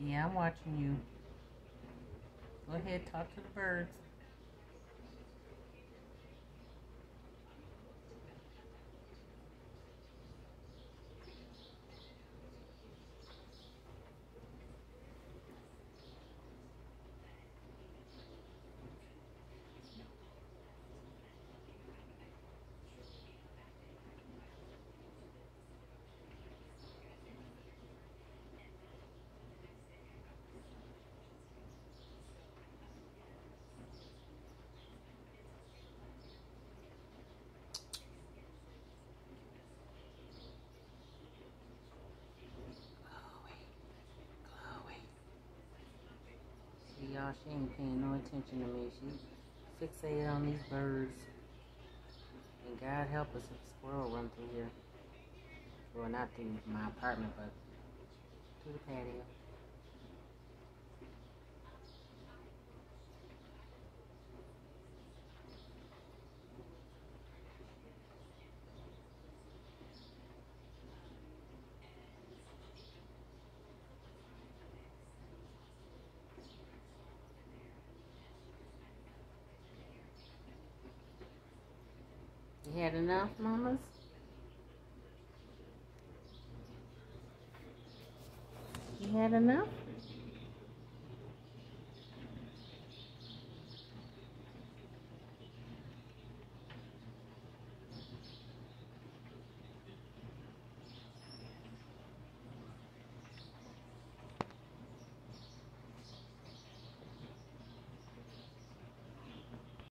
Yeah, I'm watching you. Go ahead, talk to the birds. See, y'all, she ain't paying no attention to me. She fixated on these birds. And God help us if a squirrel run through here. Well, not through my apartment, but through the patio. You had enough, mamas? You had enough?